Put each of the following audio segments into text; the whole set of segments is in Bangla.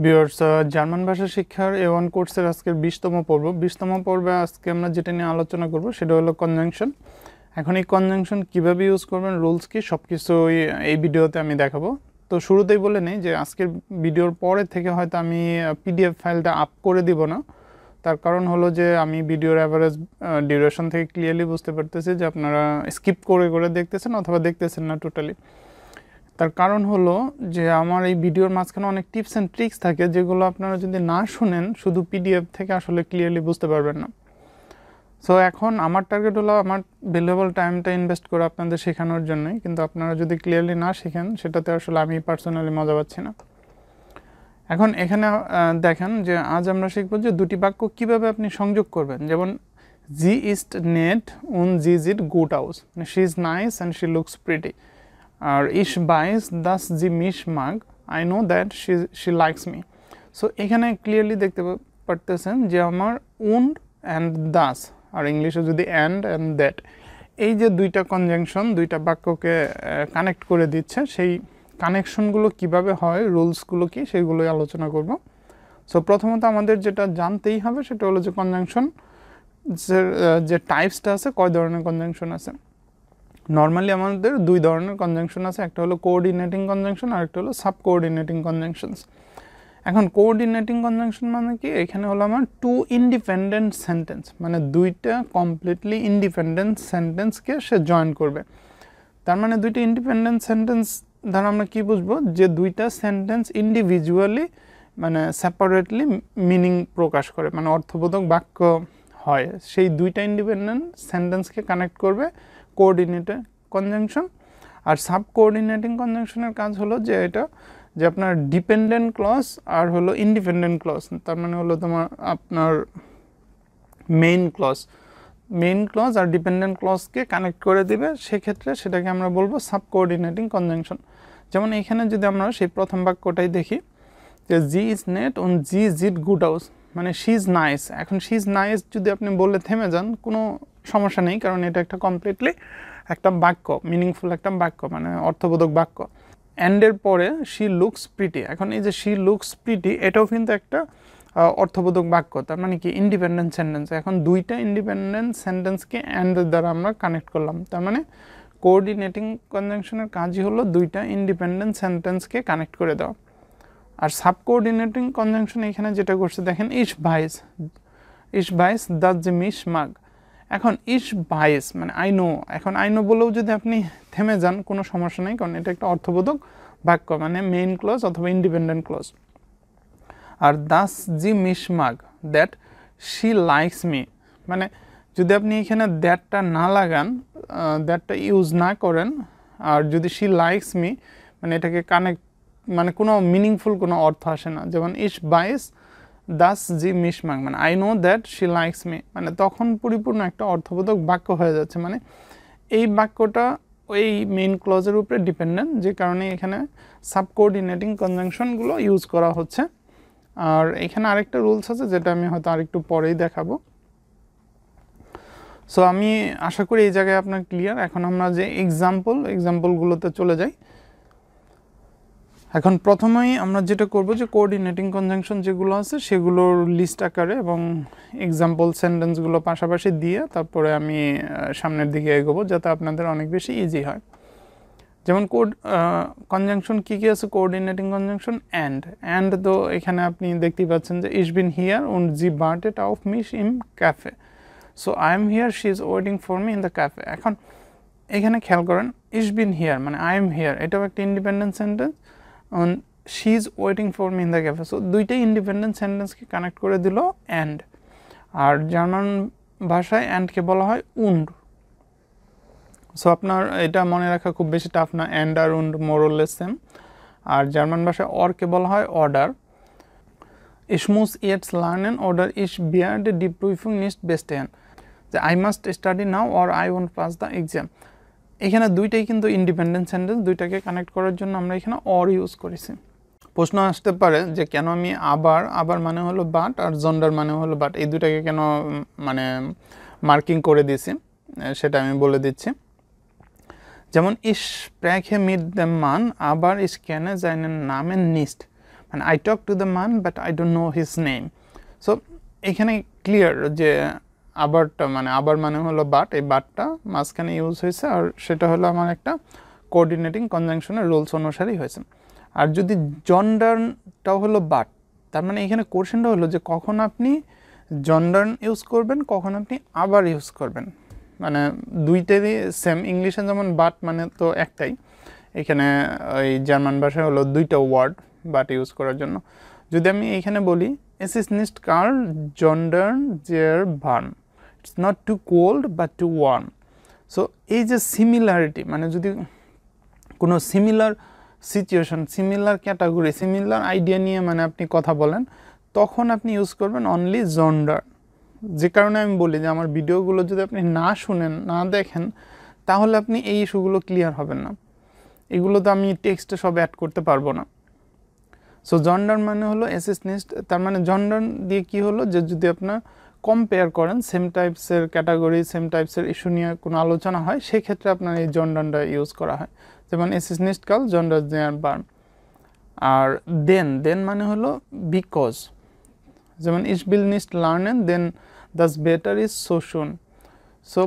ভিউয়ার্স, জার্মান ভাষা শিক্ষার A1 কোর্সের আজকের 20তম পর্ব। 20তম পর্বে আজকে আমরা যেটা নিয়ে আলোচনা করব সেটা হলো কনজাংশন। এখন এই কনজাংশন কীভাবে ইউজ করবেন, রুলস কি, সব কিছুই এই ভিডিওতে আমি দেখাবো। তো শুরুতেই বলে নেই যে আজকের ভিডিওর পরে থেকে হয়তো আমি PDF ফাইলটা আপ করে দিব না। তার কারণ হলো যে আমি ভিডিওর অ্যাভারেজ ডিউরেশন থেকে ক্লিয়ারলি বুঝতে পারতেছি যে আপনারা স্কিপ করে করে দেখতেছেন অথবা দেখতেছেন না টোটালি। তার কারণ হলো যে আমার এই ভিডিওর মাঝখানে অনেক টিপস অ্যান্ড ট্রিক্স থাকে যেগুলো আপনারা যদি না শুনেন শুধু PDF থেকে আসলে ক্লিয়ারলি বুঝতে পারবেন না। সো এখন আমার টার্গেট হলো আমার ভ্যালুয়েবল টাইমটা ইনভেস্ট করে আপনাদের শেখানোর জন্যই, কিন্তু আপনারা যদি ক্লিয়ারলি না শেখেন সেটাতে আসলে আমি পার্সোনালি মজা পাচ্ছি না। এখন এখানে দেখেন যে আজ আমরা শিখব যে দুটি বাক্য কীভাবে আপনি সংযোগ করবেন। যেমন জি is neat and she sit good house, মানে she is nice and she looks pretty. আর ইশ বাইস দাস জি মিশ মাগ, I know that she likes me. So এখানে ক্লিয়ারলি দেখতে পারতেছেন যে আমার উন অ্যান্ড দাস, আর ইংলিশে যদি অ্যান্ড দ্যাট, এই যে দুইটা কনজাংশন দুইটা বাক্যকে কানেক্ট করে দিচ্ছে, সেই কানেকশনগুলো কিভাবে হয়, রুলসগুলো কি, সেগুলোই আলোচনা করব। সো প্রথমত আমাদের যেটা জানতেই হবে সেটা হলো যে কনজাংশন যে টাইপসটা আছে, কয় ধরনের কনজাংশন আছে। নর্মালি আমাদের দুই ধরনের কনজাংশন আছে, একটা হলো কোঅর্ডিনেটিং কনজাংশন আর একটা হলো সাব কোঅর্ডিনেটিং কনজাংশনস। এখন কোঅর্ডিনেটিং কনজাংশন মানে কি, এখানে হলো আমার টু ইন্ডিপেন্ডেন্ট সেন্টেন্স, মানে দুইটা কমপ্লিটলি ইন্ডিপেন্ডেন্ট সেন্টেন্সকে সে জয়েন করবে। তার মানে দুইটা ইন্ডিপেন্ডেন্ট সেন্টেন্স দ্বারা আমরা কি বুঝবো, যে দুইটা সেন্টেন্স ইন্ডিভিজুয়ালি মানে সেপারেটলি মিনিং প্রকাশ করে, মানে অর্থবোধক বাক্য হয়, সেই দুইটা ইন্ডিপেন্ডেন্ট সেন্টেন্সকে কানেক্ট করবে কোঅর্ডিনেটেড কনজাংশন। আর সাব কোঅর্ডিনেটিং কনজাংশনের কাজ হলো যে এটা যে আপনার ডিপেন্ডেন্ট ক্লজ আর হলো ইন্ডিপেন্ডেন্ট ক্লজ, তার মানে হলো আপনার মেইন ক্লজ আর ডিপেন্ডেন্ট ক্লজকে কানেক্ট করে দিবে, সেক্ষেত্রে সেটাকে আমরা বলবো সাব কোঅর্ডিনেটিং কনজাংশন। যেমন এখানে যদি আমরা সেই প্রথম বাক্যটাই দেখি যে she is neat and she sit good house, মানে শি ইজ নাইস। এখন শি ইজ নাইস যদি আপনি বলে থেমে যান কোনো সমস্যা নেই, কারণ এটা একটা কমপ্লিটলি একটা বাক্য, মিনিংফুল একটা বাক্য, মানে অর্থবোধক বাক্য। অ্যান্ডের পরে শি লুকস প্রিটি, এখন এই যে শি লুকস প্রিটি এটাও কিন্তু একটা অর্থবোধক বাক্য, তার মানে কি ইন্ডিপেন্ডেন্ট সেন্টেন্স। এখন দুইটা ইন্ডিপেন্ডেন্ট সেন্টেন্সকে অ্যান্ডের দ্বারা আমরা কানেক্ট করলাম, তার মানে কোঅর্ডিনেটিং কনজাংশনের কাজই হলো দুইটা ইন্ডিপেন্ডেন্ট সেন্টেন্সকে কানেক্ট করে দেওয়া। আর সাব কোঅর্ডিনেটিং কনজাংশন এখানে যেটা করছে দেখেন, ইশ ভাইস দাস জি মিশ মাগ। এখন ইশ ভাইস মানে আই নো, এখন আই নো বলেও যদি আপনি থেমে যান কোনো সমস্যা নেই, কারণ এটা একটা অর্থবোধক বাক্য, মানে মেইন ক্লজ অথবা ইন্ডিপেন্ডেন্ট ক্লজ। আর দাস জি মিশ মাগ দ্যাট শি লাইকস মি, মানে যদি আপনি এখানে দ্যাটটা না লাগান, দ্যাটটা ইউজ না করেন, আর যদি শি লাইকস মি মানে এটাকে কানেক্ট, মানে কোনো মিনিংফুল কোনো অর্থ আসে না। যেমন ইশ বাইস দাস জি মিশ মাগ, মানে I know that she likes me, মানে তখন পরিপূর্ণ একটা অর্থবোধক বাক্য হয়ে যাচ্ছে, মানে এই বাক্যটা ওই মেইন ক্লজের উপরে ডিপেন্ডেন্ট, যে কারণে এখানে সাব কোঅর্ডিনেটিং কনজাংশনগুলো ইউজ করা হচ্ছে। আর এখানে আরেকটা রুলস আছে যেটা আমি হয়তো আরেকটু পরেই দেখাবো। সো আমি আশা করি এই জায়গায় আপনার ক্লিয়ার। এখন আমরা যে এক্সাম্পলগুলোতে চলে যাই। এখন প্রথমেই আমরা যেটা করব যে কোঅর্ডিনেটিং কনজাংশন যেগুলো আছে সেগুলোর লিস্ট আকারে এবং এক্সাম্পল সেন্টেন্সগুলো পাশাপাশি দিয়ে তারপরে আমি সামনের দিকে এগোবো, যাতে আপনাদের অনেক বেশি ইজি হয়। যেমন কনজাংশন কী কী আছে কোঅর্ডিনেটিং কনজাংশন, অ্যান্ড তো এখানে আপনি দেখতেই পাচ্ছেন যে ইশ বিন here und sie wartet auf mich im cafe, so I am here, she is waiting for me in the cafe. এখন এখানে খেয়াল করেন, ইশ বিন হিয়ার মানে আই এম হিয়ার, এটাও একটা independent sentence, on she is waiting for me in the cafe. So দুইটাই ইন্ডিপেন্ডেন্ট সেন্টেন্সকে কানেক্ট করে দিল অ্যান্ড। আর জার্মান ভাষায় অ্যান্ডকে বলা হয় উন্ড। সো আপনার এটা মনে রাখা খুব বেশি টাফ না, অ্যান্ড আর উন্ড মোরলেস সেম। আর জার্মান ভাষায় অরকে বলা হয় অর্ডার। Ich muss jetzt lernen oder ich werde die Prüfung nicht bestehen, যে I must study now or I won't pass the exam. এখানে দুইটাই কিন্তু ইন্ডিপেন্ডেন্ট সেন্টেন্স, দুইটাকে কানেক্ট করার জন্য আমরা এখানে অর ইউজ করেছি। প্রশ্ন আসতে পারে যে কেন আমি আবার মানে হলো বাট আর জন্ডার মানে হলো বাট, এই দুটাকে কেন মানে মার্কিং করে দিয়েছি সেটা আমি বলে দিচ্ছি। যেমন ich spreche mit dem Mann, aber ich kenne seinen Namen nicht, মানে আই টক টু দ্য মান but I don't know his name. So এখানে ক্লিয়ার যে আবারটা মানে আবার মানে হলো বাট, এই বাটটা মাঝখানে ইউজ হয়েছে আর সেটা হলো আমার একটা কোঅর্ডিনেটিং কনজাংশনের রুলস অনুসারেই হয়েছে। আর যদি জন্ডারটাও হলো বাট, তার মানে এখানে কোশ্চেনটা হলো যে কখন আপনি জন্ডার ইউজ করবেন, কখন আপনি আবার ইউজ করবেন। মানে দুইটারই সেম, ইংলিশে যেমন বাট মানে তো একটাই, এখানে ওই জার্মান ভাষায় হলো দুইটা ওয়ার্ড বাট ইউজ করার জন্য। যদি আমি এইখানে বলি es ist nicht kalt, sondern sehr warm, it's not too cold but too warm. So এই যে সিমিলারিটি, মানে যদি কোনো similar situation, similar category, similar idea নিয়ে মানে আপনি কথা বলেন, তখন আপনি ইউজ করবেন অনলি জন্ডার। যে কারণে আমি বলি যে আমার ভিডিওগুলো যদি আপনি না শুনেন, না দেখেন, তাহলে আপনি এই ইস্যুগুলো ক্লিয়ার হবেন না। এগুলো তো আমি টেক্সটে সব অ্যাড করতে পারবো না। সো জন্ডার মানে হলো অ্যাসিস্টনিস্ট, তার মানে জন্ডার দিয়ে কি হলো যে যদি আপনার কম্পেয়ার করেন সেম টাইপসের ক্যাটাগরি, সেম টাইপসের ইস্যু নিয়ে কোনো আলোচনা হয়, সেক্ষেত্রে আপনার এই জন্ডারটা ইউজ করা হয়। যেমন অ্যাসিস্টনিস্ট কাল জন্ডার দেয়ার বার্ন। আর দেন মানে হলো বিকজ, যেমন ইস বিল নিস্ট লার্নেন দেন দাস বেটার ইজ সো শুন। সো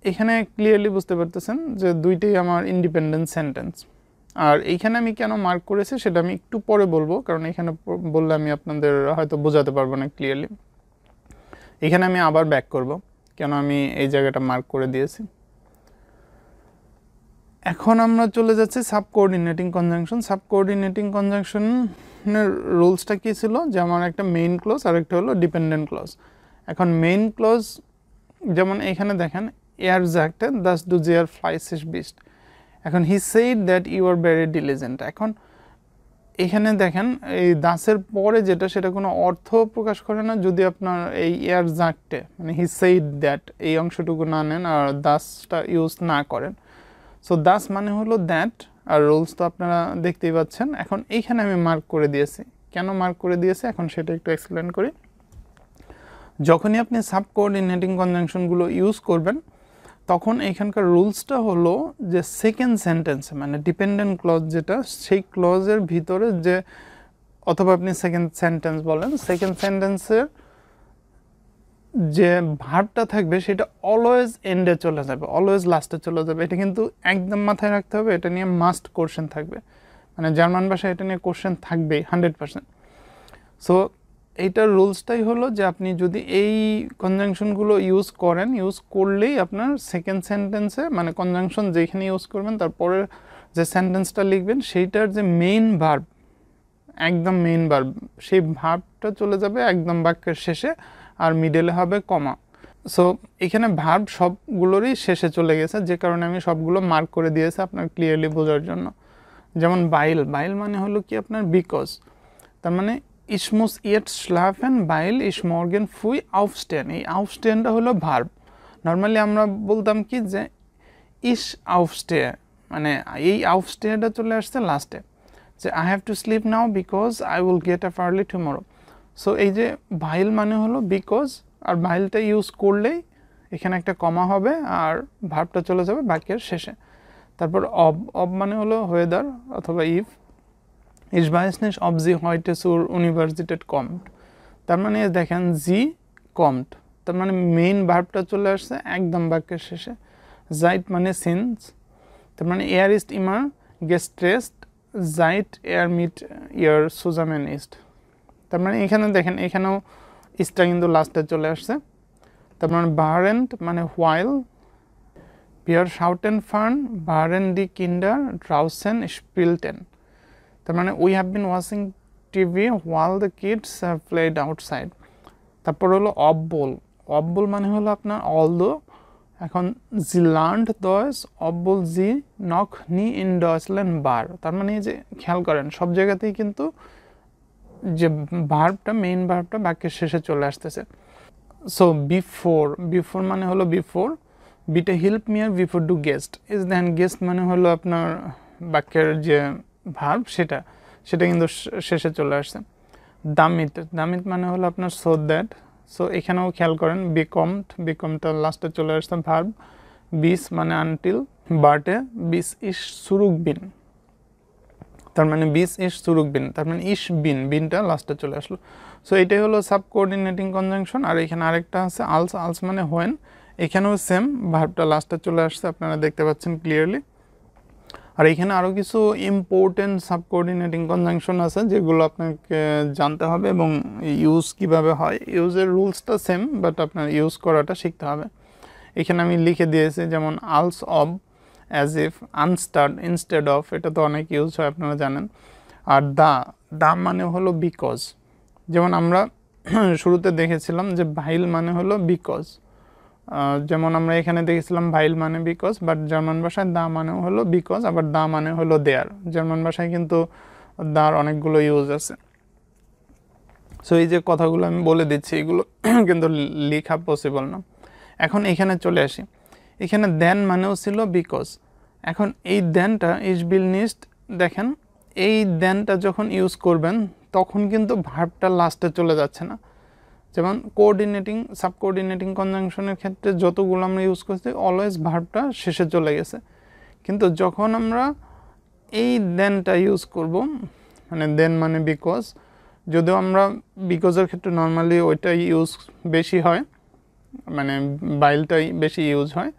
এখানে ক্লিয়ারলি বুঝতে পারতেছেন যে দুইটাই আমার ইন্ডিপেন্ডেন্ট সেন্টেন্স। আর এইখানে আমি কেন মার্ক করেছি সেটা আমি একটু পরে বলবো, কারণ এখানে বললে আমি আপনাদের হয়তো বোঝাতে পারবো না ক্লিয়ারলি। এখানে আমি আবার ব্যাক করব কেন আমি এই জায়গাটা মার্ক করে দিয়েছি। এখন আমরা চলে যাচ্ছি sub coordinating conjunction. Sub coordinating কনজাংশনের রুলসটা কী ছিল, যে আমার একটা মেইন ক্লজ আর একটা হলো ডিপেন্ডেন্ট ক্লজ। এখন মেইন ক্লজ যেমন এখানে দেখেন এয়ার জাগতে দাস ডু জেয়ার ফ্লাইস ইস বিস্ট। এখন he said that you are very diligent. এখন এখানে দেখেন এই দাসের পরে যেটা, সেটা কোনো অর্থ প্রকাশ করে না যদি আপনার এই এয়ার জাগতে মানে হি সেইড দ্যাট এই অংশটুকু না নেন আর দাসটা ইউজ না করেন। সো দাস মানে হলো দ্যাট, আর রুলস তো আপনারা দেখতেই পাচ্ছেন। এখন এইখানে আমি মার্ক করে দিয়েছি, কেন মার্ক করে দিয়েছি এখন সেটা একটু এক্সপ্লেন করি। যখনই আপনি সাব কোঅর্ডিনেটিং কনজাংশনগুলো ইউজ করবেন, তখন এখানকার রুলসটা হলো যে সেকেন্ড সেন্টেন্সে মানে ডিপেন্ডেন্ট ক্লজ যেটা, সেই ক্লজের ভিতরে যে, অথবা আপনি সেকেন্ড সেন্টেন্স বলেন, সেকেন্ড সেন্টেন্সের যে ভার্বটা থাকবে সেটা অলওয়েজ এন্ডে চলে যাবে, অলওয়েজ লাস্টে চলে যাবে। এটা কিন্তু একদম মাথায় রাখতে হবে, এটা নিয়ে মাস্ট কোশ্চেন থাকবে, মানে জার্মান ভাষায় এটা নিয়ে কোশ্চেন থাকবেই 100%। সো এইটার রুলসটাই হলো যে আপনি যদি এই কনজাংশনগুলো ইউজ করেন, ইউজ করলেই আপনার সেকেন্ড সেন্টেন্সে মানে কনজাংশন যেখানে ইউজ করবেন তারপরে যে সেন্টেন্সটা লিখবেন সেইটার যে মেইন ভার্ব, একদম মেইন ভার্ব, সেই ভার্বটা চলে যাবে একদম বাক্যের শেষে, আর মিডলে হবে কমা। সো এখানে ভার্ব সবগুলোরই শেষে চলে গেছে, যে কারণে আমি সবগুলো মার্ক করে দিয়েছি আপনার ক্লিয়ারলি বোঝার জন্য। যেমন বাইল, বাইল মানে হলো কি আপনার বিকজ, তার মানে ich muss jetzt schlafen weil ich morgen früh aufstehen। এই aufstehen হলো ভার্ব। নর্মালি আমরা বলতাম কি যে ich aufstehe, মানে এই aufstehe চলে আসছে লাস্টে, যে I have to sleep now because I will get up early tomorrow। So এই যে ভাইল মানে হলো বিকজ, আর ভাইলটা ইউজ করলেই এখানে একটা কমা হবে আর ভার্বটা চলে যাবে বাক্যের শেষে। তারপর অব মানে হলো ওয়েদার অথবা if. Ich weiß nicht, ob sie heute zur Universität kommt। তার মানে দেখেন জি কমট, তার মানে মেইন ভার্বটা চলে আসছে একদম বাক্যের শেষে। জাইট মানে সিন্স, তার মানে এয়ার ইস্ট ইমার গেস্ট্রেস্ট জাইট এয়ার মিট ইয়ার সুজামেন ইস্ট। তার মানে এখানে দেখেন এখানেও ইস্টটা কিন্তু লাস্টে চলে আসছে। তার মানে বারেন্ট মানে হোয়াইল, পিয়ার শাউটেন ফার্ন বারেন ডি কিন্ডার ড্রাউসেন স্পিলটেন। তার মানে we have been watching TV while the kids have played outside. তারপর হলো অববোল, অববোল মানে হলো আপনার অলদো। এখন জি লার্নড দয়েস অববোল জি নখ নি ইন ডয়েসল্যান্ড বার। তার মানে এই যে খেয়াল করেন সব জায়গাতেই কিন্তু যে ভার্বটা মেইন ভার্বটা বাক্যের শেষে চলে আসতেছে। সো বিফোর, বিফোর মানে হলো বিফোর, বিটে হেল্প মি আর বিফোর ডু গেস্ট ইজ দেন গেস্ট মানে হলো আপনার বাক্যের যে ভার্ব সেটা কিন্তু শেষে চলে আসছে। দামিত, দামিত মানে হলো আপনার সো দ্যাট। সো এখানেও খেয়াল করেন বিকমড, বিকমটা লাস্টে চলে আসছে ভার্ব। বিস মানে আনটিল, বার্টে বিস ইস সুরুক বিন। তার মানে বিস ইস সুরুক বিন, তার মানে ইস বিন, বিনটা লাস্টে চলে আসলো। সো এটাই হলো সাব কোঅর্ডিনেটিং কনজাংশন। আর এখানে আরেকটা আছে আলস, আলস মানে হোয়েন, এখানেও সেম ভার্বটা লাস্টে চলে আসছে, আপনারা দেখতে পাচ্ছেন ক্লিয়ারলি। আর এখানে আরও কিছু ইম্পর্টেন্ট সাব কোঅর্ডিনেটিং কনজাংশন আছে যেগুলো আপনাকে জানতে হবে এবং ইউজ কিভাবে হয়। ইউজের রুলসটা সেম, বাট আপনার ইউজ করাটা শিখতে হবে। এখানে আমি লিখে দিয়েছি যেমন আলস অব, অ্যাজ ইফ, আনস্টার্ড, ইনস্টেড অফ, এটা তো অনেক ইউজ হয় আপনারা জানেন। আর দা মানে হলো বিকজ, যেমন আমরা শুরুতে দেখেছিলাম যে ভাইল মানে হলো বিকজ, যেমন আমরা এখানে দেখেছিলাম ভাইল মানে বিকজ, বাট জার্মান ভাষায় দা মানেও হলো বিকজ, আবার দা মানে হলো দেয়ার। জার্মান ভাষায় কিন্তু দার অনেকগুলো ইউজ আছে। সো এই যে কথাগুলো আমি বলে দিচ্ছি এগুলো কিন্তু লেখা পসিবল না। এখন এখানে চলে আসি, এখানে দেন মানেও ছিল বিকজ। এখন এই দেনটা ইসবিল নিস্ট, দেখেন এই দেনটা যখন ইউজ করবেন তখন কিন্তু ভার্বটা লাস্টে চলে যাচ্ছে না। যেমন কোঅর্ডিনেটিং সাব কোঅর্ডিনেটিং কনজাংশনের ক্ষেত্রে যতগুলো আমরা ইউজ করছি অলওয়েজ ভার্বটা শেষে চলে গেছে, কিন্তু যখন আমরা এই দেনটা ইউজ করব, মানে দেন মানে বিকজ, যদিও আমরা বিকজের ক্ষেত্রে নর্মালি ওইটাই ইউজ বেশি হয়, মানে বাইলটাই বেশি ইউজ হয়,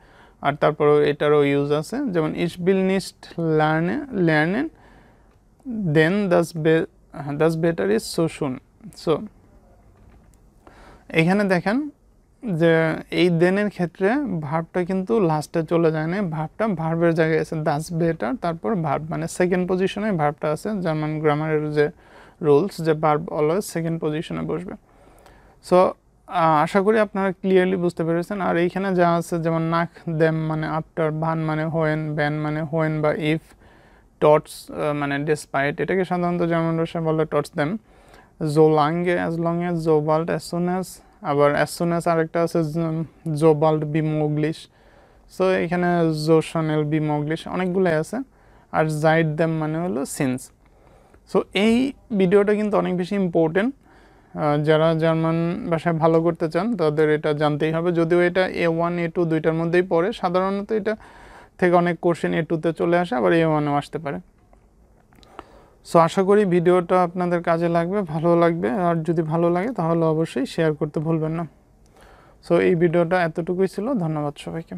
আর তারপরেও এটারও ইউজ আছে। যেমন ইস বিল নিস্ট লার্নেন দেন দাস বেটার ইজ সো শুন। সো এখানে দেখেন যে এই দেনের ক্ষেত্রে ভার্বটা কিন্তু লাস্টে চলে যায় না, ভার্বটা ভার্বের জায়গায় আছে দাস বেটার, তারপর ভার্ব, মানে সেকেন্ড পজিশনে ভার্বটা আছে। জার্মান গ্রামারের যে রুলস যে ভার্ব অলওয়েজ সেকেন্ড পজিশনে বসবে। সো আশা করি আপনারা ক্লিয়ারলি বুঝতে পেরেছেন। আর এইখানে যা আছে যেমন নাক দেম মানে আফটার, ভান মানে হোয়েন, ব্যান মানে হোয়েন বা ইফ, টটস মানে ডেসপাইট, এটাকে সাধারণত জার্মান ভাষায় বলে টটস দেম, জো লাঙ্গে অ্যাজ লং অ্যাজ, জো বাল্ট অ্যাজ সুন অ্যাজ, আবার অ্যাজ সুন অ্যাজ আরেকটা আছে জো বাল্ট বি মোগলিশ। সো এখানে জো শানেল বি মোগলিশ, অনেকগুলোই আছে। আর জাইড দেম মানে হলো সিন্স। সো এই ভিডিওটা কিন্তু অনেক বেশি ইম্পর্টেন্ট, যারা জার্মান ভাষায় ভালো করতে চান তাদের এটা জানতেই হবে। যদিও এটা A1 A2 দুইটার মধ্যেই পড়ে, সাধারণত এটা থেকে অনেক কোশ্চেন A2-তে চলে আসে, আবার A1-এও আসতে পারে। সো আশা করি ভিডিওটা আপনাদের কাজে লাগবে, ভালো লাগবে, আর যদি ভালো লাগে তাহলে অবশ্যই শেয়ার করতে ভুলবেন না। সো এই ভিডিওটা এতটুকুই ছিল, ধন্যবাদ সবাইকে।